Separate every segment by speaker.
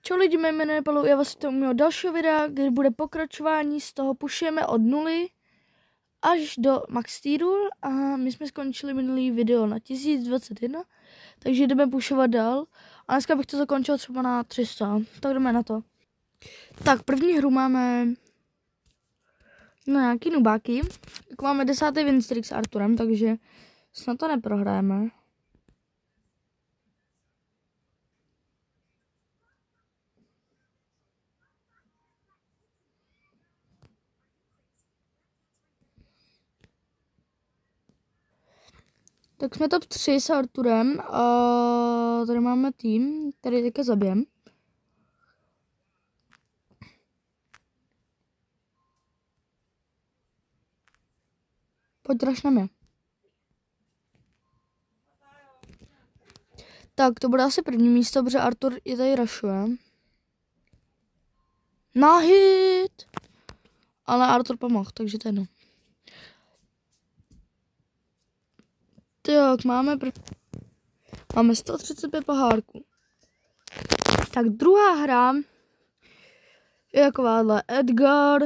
Speaker 1: Čau lidi, mé jméno je Pavel, já vás vítám u mého dalšího videa, kde bude pokračování, z toho pušujeme od 0 až do max tieru a my jsme skončili minulý video na 1021, takže jdeme pušovat dál a dneska bych to zakončil třeba na 300, tak jdeme na to. Tak první hru máme nějaký nubáky, tak máme 10. winstreak s Arturem, takže snad to neprohrajeme. Tak jsme top 3 s Arturem a tady máme tým, který teďka zabijem. Pojď raš na mě. Tak to bude asi první místo, protože Artur je tady rašuje. Na hit! Ale Artur pomohl, takže to je no. Tak máme 135 pohárků. Tak druhá hra je takováhle Edgar,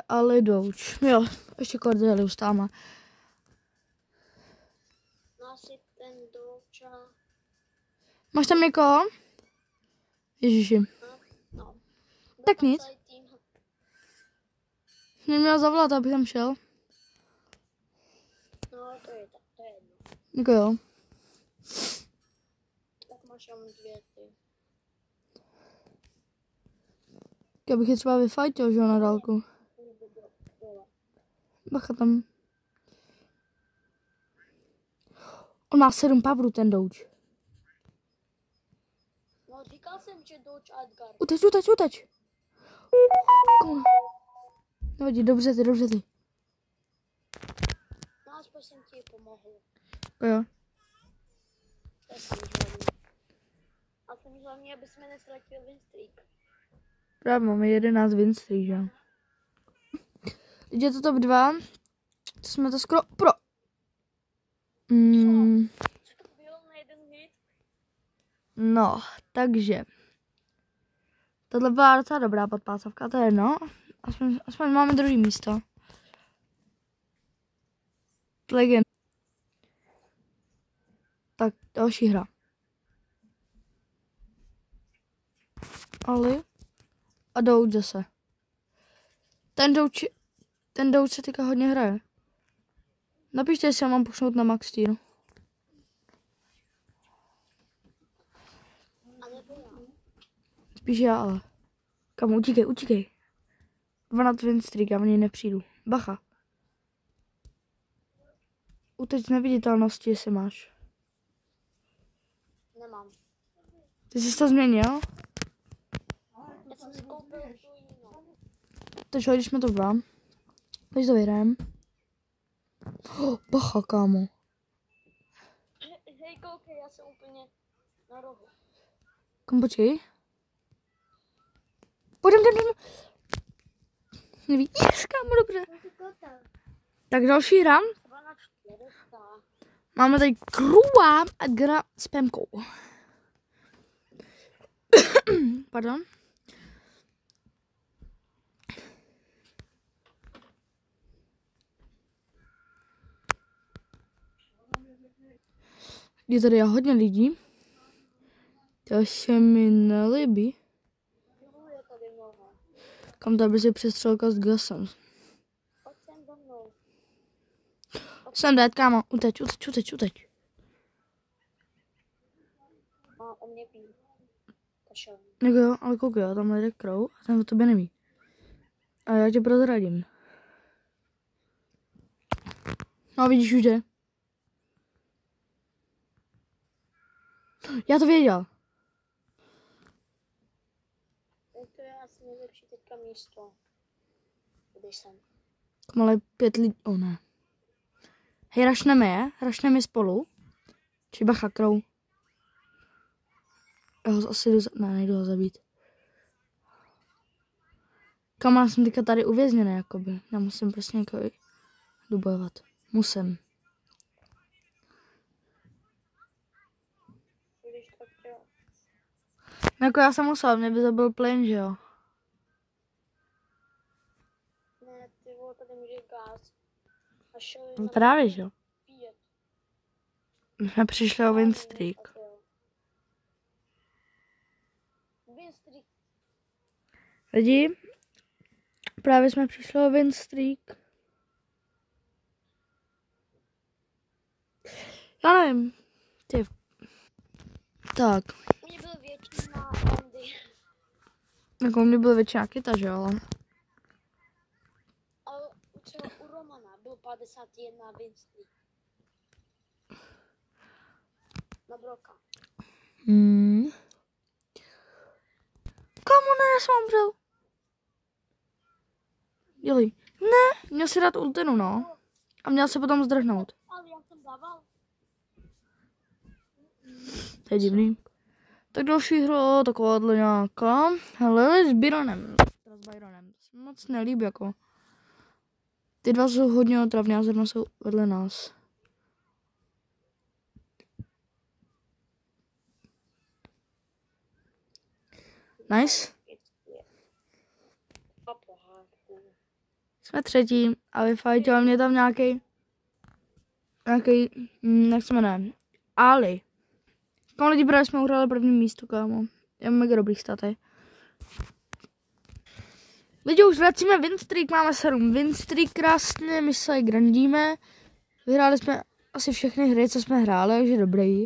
Speaker 1: Ali Douch. Jo, ještě Cordelius tam. Máš tam někoho? Ježiši.
Speaker 2: No.
Speaker 1: Tak nic. Mě měla zavolat, abych tam šel.
Speaker 2: No, to je jedno.
Speaker 1: Jako jo.
Speaker 2: Tak máš jenom 2 ty.
Speaker 1: Já bych je třeba vyfajtil, že jo, na dálku. Bacha tam. On má 7 powerů, ten Douch.
Speaker 2: No, říkal jsem, že Douch Edgar.
Speaker 1: Uteč. Nevadí, dobře ty.
Speaker 2: No, aspoň jsem ti pomohl.
Speaker 1: Jo.
Speaker 2: To je samozřejmě. A jsem hlavně, aby jsme nestratil winstreak.
Speaker 1: Právě máme 11 winstreak, že jo. Teď je to top 2. To jsme to skoro pro.
Speaker 2: Byl na jeden hit.
Speaker 1: No, takže. Tohle byla docela dobrá podpásovka, to je jedno. Aspoň máme druhý místo. Legend. Tak, další hra. Ali a Douch zase. Ten Douch se teďka hodně hraje. Napište, jestli já mám pušnout na max tier. Spíš já, ale. Kam, utíkej. 12 winstreak, já v něj nepřijdu. Bacha. Uteč z neviditelnosti, jestli máš.
Speaker 2: Nemám.
Speaker 1: Ty jsi to změnil?
Speaker 2: Já jsem si koupil tu jinou.
Speaker 1: Takže když jsme to dva. Teď to vyhrajeme. Bacha, kámo.
Speaker 2: Hej, koukej, já jsem úplně na rohu.
Speaker 1: Kom, počkej. Pojďme. Neví, kámo, dobře. Tak další hra.
Speaker 2: 12
Speaker 1: Máme tady Krua a Gra s Pemkou. Pardon. Je tady hodně lidí. To se mi nelíbí.
Speaker 2: Je tady mnoho.
Speaker 1: Kam tady si přestřelka s gasem.
Speaker 2: Pojď sem za mnou.
Speaker 1: Jsem dead, kámo. Uteč.
Speaker 2: A o mě ví. Kašel.
Speaker 1: Jako jo, ale koukej, tam jde Crow a ten o tebe neví. A já tě prozradím. No vidíš, už jde. Já to věděl.
Speaker 2: To je asi nejlepší teďka místo. Kde jsem?
Speaker 1: Tam ale 5 lidí, ne. Hej, rašneme spolu. Či bacha, Crow. Já ho asi nejdu ho zabít. Kam já jsem teďka tady uvězněný, jakoby. Já musím prostě někoho jdu bojovat. Musím. Jako já jsem musel, mě by zabil plyn, že jo?
Speaker 2: Ne, ty vole, tady může gás. A šel
Speaker 1: No
Speaker 2: na
Speaker 1: právě, že jo?
Speaker 2: pět.
Speaker 1: My jsme přišli o win streak.
Speaker 2: Win streak.
Speaker 1: Lidi, právě jsme přišli o win streak. Já nevím. Ty. Tak.
Speaker 2: U mě byl většina Andy.
Speaker 1: Jako u mě byla většina kyta, že jo? Ale...
Speaker 2: Ale třeba u Romana byl 51 win streak. Na Broka.
Speaker 1: Komu ne, já jsem umřel. Jeli. Ne, měl si dát ultinu, no. A měl se potom zdrhnout.
Speaker 2: Ale já jsem dával.
Speaker 1: To je divný. Tak další hra, takováhle nějaká. Hele, s Byronem. Teda s Byronem. To se mi moc nelíbí, jako. Ty dva jsou hodně otravní a zrovna jsou vedle nás. Nice. Jsme třetí a vyfajtil mě tam nějaký, jak se jmenuje, Ali. Kam lidi, právě jsme uhrali první místo, kámo. Je mega dobrý staty. Lidi, už vracíme win streak, máme 7 win streak, krásně, my se grandíme. Vyhráli jsme asi všechny hry, co jsme hráli, takže dobrý.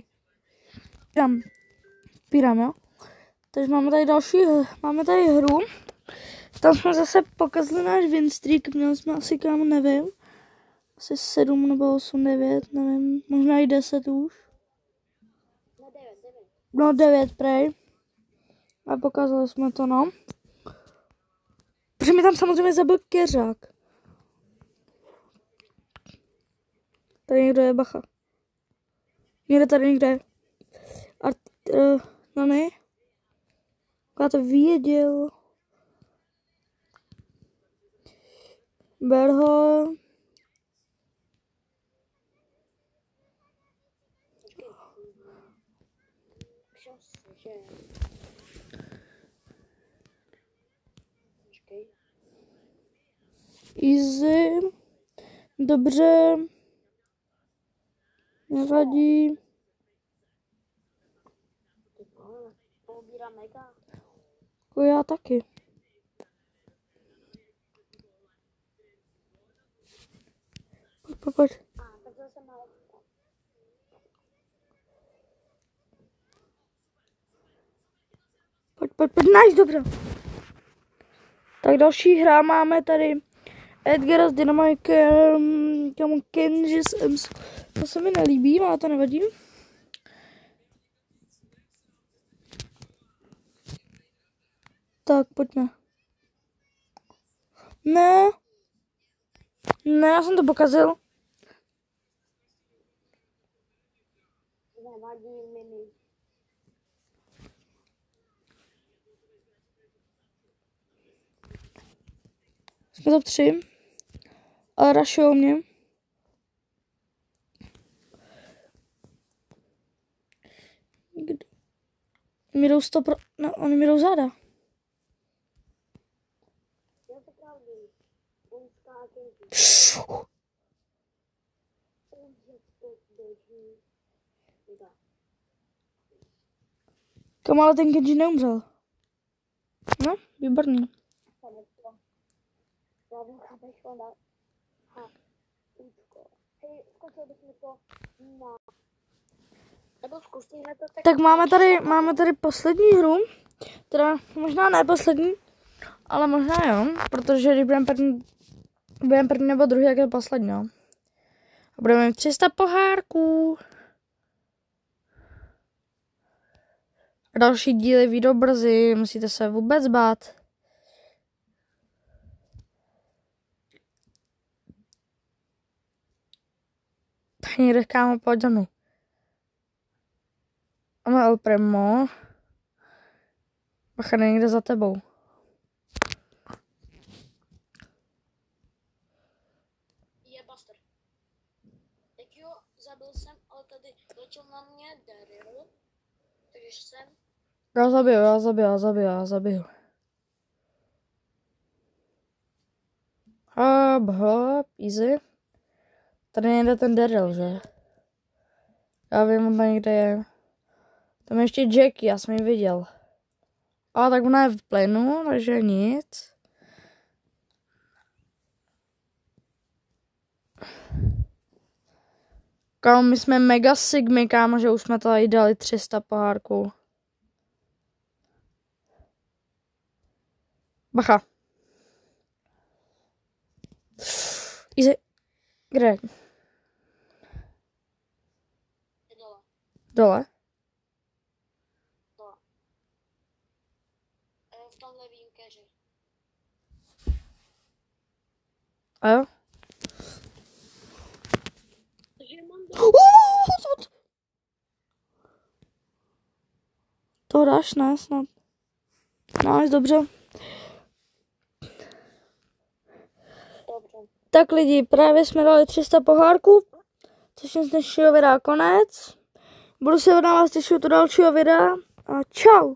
Speaker 1: Píram, jo. Takže máme tady hru. Tam jsme zase pokazili náš win streak, měli jsme asi, kámo, nevím. Asi 7 nebo 8, 9, nevím, možná i 10 už. No 9 prej. A pokazali jsme to, no. Protože mi tam samozřejmě zabil keřák. Tady někdo je, bacha. Někde tady někde je. No ne. Já to věděl. Ber ho. Easy. Dobře. Nevadí. Jako já taky. Pojď. Pojď, nice, dobře. Tak další hra máme tady Edgara s Dynamikem, Kenji s Ems. To se mi nelíbí, ale to nevadí. Tak, pojďme. Ne, já jsem to pokazil. Jsme top 3. Ale rushujou mě. Mi jdou 100 no, oni mi jdou záda. Kam ale ten Kenji neumřel. No, výborný. Tak máme tady poslední hru, teda možná ne poslední, ale možná jo, protože když budeme první nebo druhý, jak je poslední, no. A budeme mít 300 pohárků. A další díly vyjdou brzy, musíte se vůbec bát. Tak někde, kámo, pojď za mnou. Ano, El Primo. Bacha, někde za tebou.
Speaker 2: Je Buster. Tak jo, zabil jsem, ale tady letěl na mě Daryl. Takže jsem.
Speaker 1: Já zabiju. Hop, easy. Tady nejde ten Daryl, že? Já vím, on tam někde je. Tam je ještě Jackie, já jsem ji viděl. Ale tak ona je v plynu, takže nic. Kámo, my jsme mega sigmy, kámo, že už jsme tady dali 300 pohárků. Bacha. Easy. Kde?
Speaker 2: Dole.
Speaker 1: Dole?
Speaker 2: Dole. V tomhle výjimkeři.
Speaker 1: A jo?
Speaker 2: Takže mám
Speaker 1: To dáš, ne? Snad. No, dobře.
Speaker 2: Dobře.
Speaker 1: Tak lidi, právě jsme dali 300 pohárků, což je z dnešního videa konec. Budu se na vás těšit do dalšího videa a čau.